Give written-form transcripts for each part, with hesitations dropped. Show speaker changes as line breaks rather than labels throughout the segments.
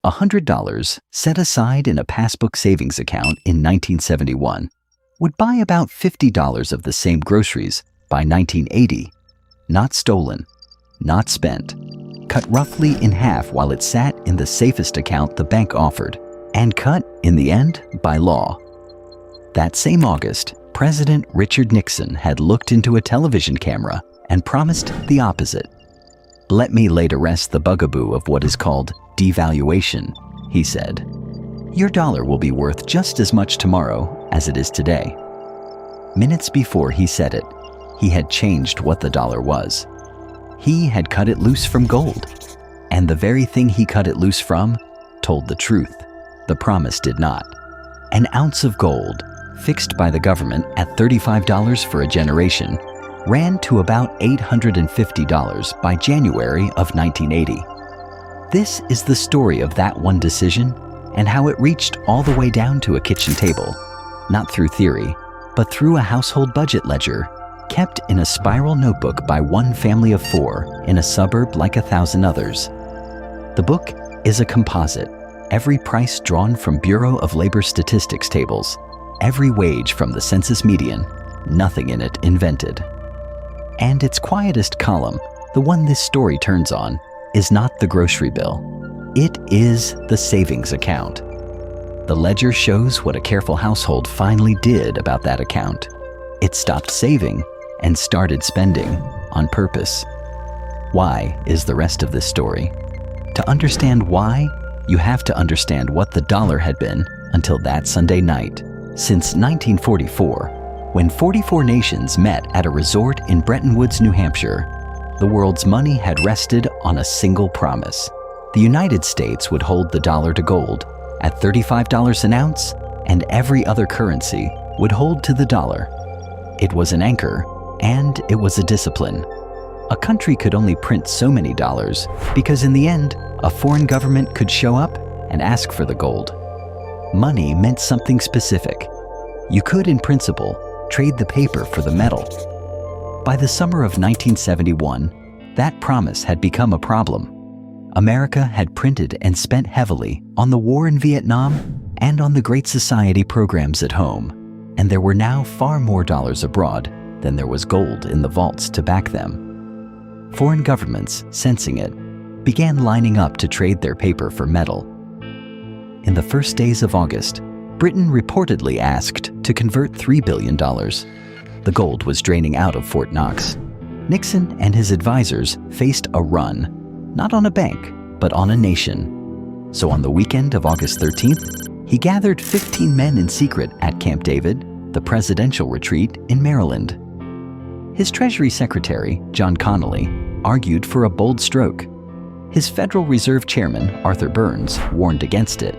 $100 set aside in a passbook savings account in 1971 would buy about $50 of the same groceries by 1980, not stolen, not spent, cut roughly in half while it sat in the safest account the bank offered, and cut, in the end, by law. That same August, President Richard Nixon had looked into a television camera and promised the opposite. "Let me lay to rest the bugaboo of what is called devaluation," he said. "Your dollar will be worth just as much tomorrow as it is today." Minutes before he said it, he had changed what the dollar was. He had cut it loose from gold, and the very thing he cut it loose from told the truth. The promise did not. An ounce of gold, fixed by the government at $35 for a generation, ran to about $850 by January of 1980. This is the story of that one decision and how it reached all the way down to a kitchen table, not through theory, but through a household budget ledger kept in a spiral notebook by one family of four in a suburb like 1,000 others. The book is a composite, every price drawn from Bureau of Labor Statistics tables, every wage from the census median, nothing in it invented. And its quietest column, the one this story turns on, is not the grocery bill. It is the savings account. The ledger shows what a careful household finally did about that account. It stopped saving and started spending on purpose. Why is the rest of this story? To understand why, you have to understand what the dollar had been until that Sunday night, since 1944, when 44 nations met at a resort in Bretton Woods, New Hampshire. The world's money had rested on a single promise. The United States would hold the dollar to gold at $35 an ounce, and every other currency would hold to the dollar. It was an anchor, and it was a discipline. A country could only print so many dollars because in the end, a foreign government could show up and ask for the gold. Money meant something specific. You could, in principle, trade the paper for the metal. By the summer of 1971, that promise had become a problem. America had printed and spent heavily on the war in Vietnam and on the Great Society programs at home, and there were now far more dollars abroad than there was gold in the vaults to back them. Foreign governments, sensing it, began lining up to trade their paper for metal. In the first days of August, Britain reportedly asked to convert $3 billion. The gold was draining out of Fort Knox. Nixon and his advisors faced a run, not on a bank, but on a nation. So on the weekend of August 13th, he gathered 15 men in secret at Camp David, the presidential retreat in Maryland. His Treasury Secretary, John Connally, argued for a bold stroke. His Federal Reserve Chairman, Arthur Burns, warned against it.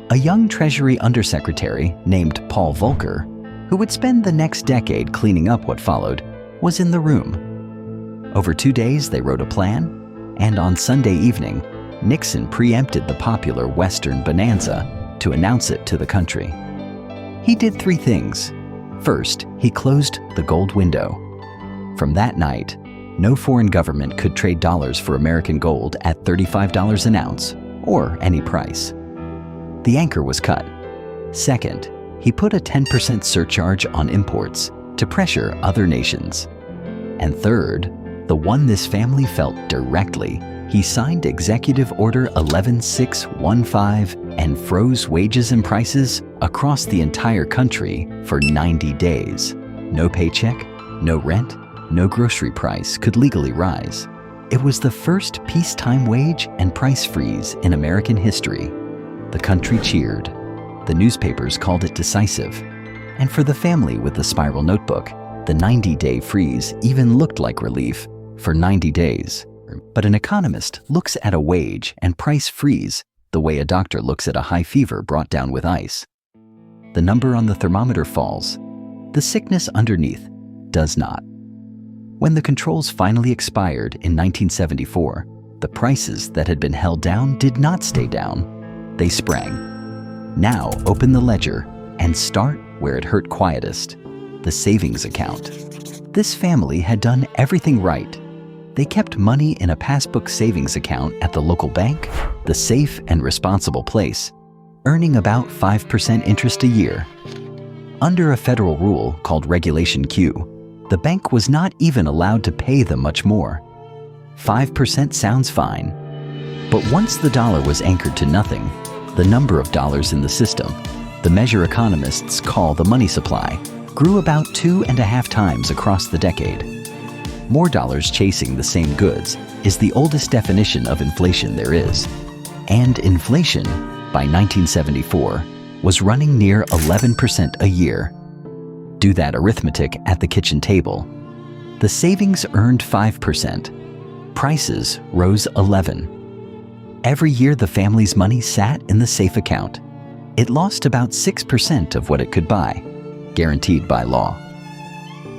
A young Treasury Undersecretary named Paul Volcker, who would spend the next decade cleaning up what followed, was in the room. Over 2 days, they wrote a plan, and on Sunday evening, Nixon preempted the popular Western bonanza to announce it to the country. He did 3 things. First, he closed the gold window. From that night, no foreign government could trade dollars for American gold at $35 an ounce, or any price. The anchor was cut. Second, he put a 10% surcharge on imports to pressure other nations. And third, the one this family felt directly, he signed Executive Order 11615 and froze wages and prices across the entire country for 90 days. No paycheck, no rent, no grocery price could legally rise. It was the first peacetime wage and price freeze in American history. The country cheered. The newspapers called it decisive. And for the family with the spiral notebook, the 90-day freeze even looked like relief for 90 days. But an economist looks at a wage and price freeze the way a doctor looks at a high fever brought down with ice. The number on the thermometer falls. The sickness underneath does not. When the controls finally expired in 1974, the prices that had been held down did not stay down. They sprang. Now open the ledger and start where it hurt quietest, the savings account. This family had done everything right. They kept money in a passbook savings account at the local bank, the safe and responsible place, earning about 5% interest a year. Under a federal rule called Regulation Q, the bank was not even allowed to pay them much more. 5% sounds fine, but once the dollar was anchored to nothing, the number of dollars in the system, the measure economists call the money supply, grew about 2.5 times across the decade. More dollars chasing the same goods is the oldest definition of inflation there is. And inflation, by 1974, was running near 11% a year. Do that arithmetic at the kitchen table. The savings earned 5%. Prices rose 11%. Every year the family's money sat in the safe account. It lost about 6% of what it could buy, guaranteed by law.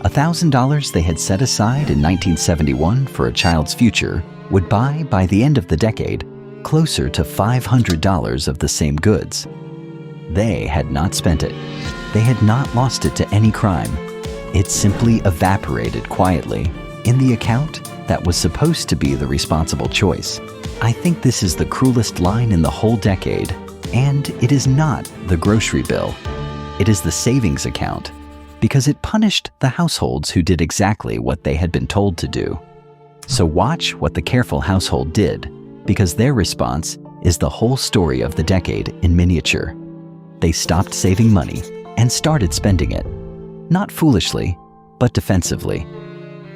$1,000 they had set aside in 1971 for a child's future would buy, by the end of the decade, closer to $500 of the same goods. They had not spent it. They had not lost it to any crime. It simply evaporated quietly in the account that was supposed to be the responsible choice. I think this is the cruelest line in the whole decade, and it is not the grocery bill. It is the savings account, because it punished the households who did exactly what they had been told to do. So watch what the careful household did, because their response is the whole story of the decade in miniature. They stopped saving money and started spending it, not foolishly, but defensively.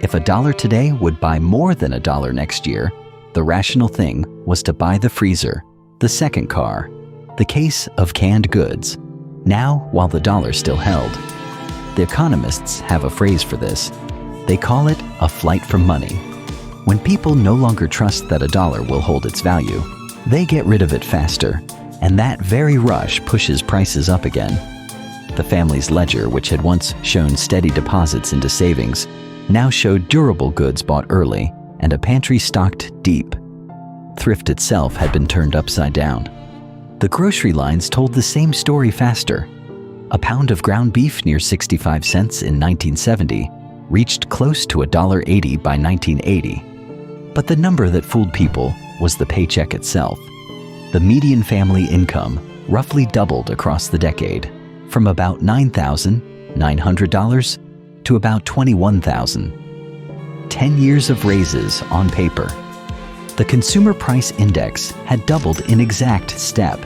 If $1 today would buy more than $1 next year, the rational thing was to buy the freezer, the second car, the case of canned goods, now while the dollar still held. The economists have a phrase for this. They call it a flight from money. When people no longer trust that $1 will hold its value, they get rid of it faster, and that very rush pushes prices up again. The family's ledger, which had once shown steady deposits into savings, now showed durable goods bought early and a pantry stocked deep. Thrift itself had been turned upside down. The grocery lines told the same story faster. A pound of ground beef near 65 cents in 1970 reached close to $1.80 by 1980. But the number that fooled people was the paycheck itself. The median family income roughly doubled across the decade, from about $9,900 to about $21,000. 10 years of raises on paper. The Consumer Price Index had doubled in exact step,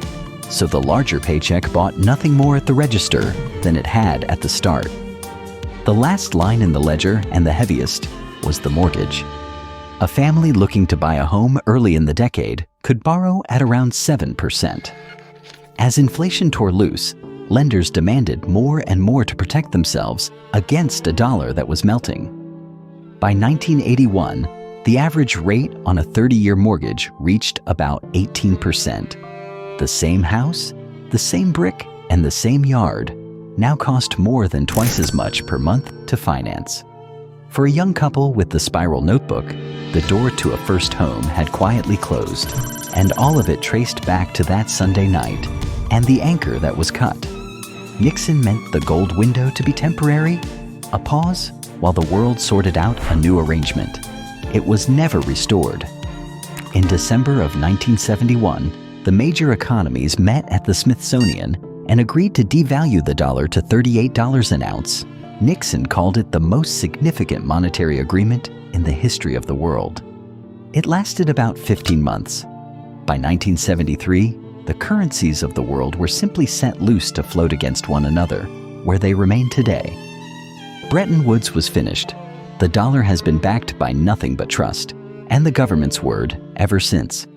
so the larger paycheck bought nothing more at the register than it had at the start. The last line in the ledger, and the heaviest, was the mortgage. A family looking to buy a home early in the decade could borrow at around 7%. As inflation tore loose, lenders demanded more and more to protect themselves against $1 that was melting. By 1981, the average rate on a 30-year mortgage reached about 18%. The same house, the same brick, and the same yard now cost more than twice as much per month to finance. For a young couple with the spiral notebook, the door to a first home had quietly closed, and all of it traced back to that Sunday night and the anchor that was cut. Nixon meant the gold window to be temporary, a pause while the world sorted out a new arrangement. It was never restored. In December of 1971, the major economies met at the Smithsonian and agreed to devalue the dollar to $38 an ounce. Nixon called it the most significant monetary agreement in the history of the world. It lasted about 15 months. By 1973, the currencies of the world were simply set loose to float against one another, where they remain today. Bretton Woods was finished. The dollar has been backed by nothing but trust, and the government's word ever since.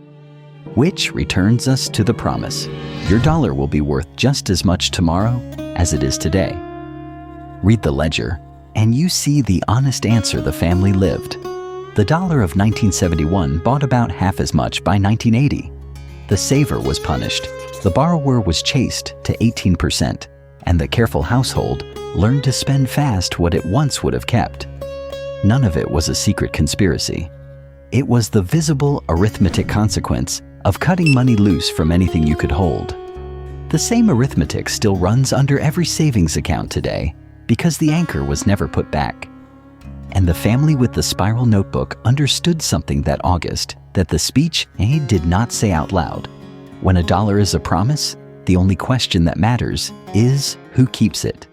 Which returns us to the promise: your dollar will be worth just as much tomorrow as it is today. Read the ledger, and you see the honest answer the family lived. The dollar of 1971 bought about half as much by 1980. The saver was punished, the borrower was chased to 18%, and the careful household learned to spend fast what it once would have kept. None of it was a secret conspiracy. It was the visible arithmetic consequence of cutting money loose from anything you could hold. The same arithmetic still runs under every savings account today, because the anchor was never put back. And the family with the spiral notebook understood something that August that the speech Abe did not say out loud. When $1 is a promise, the only question that matters is who keeps it.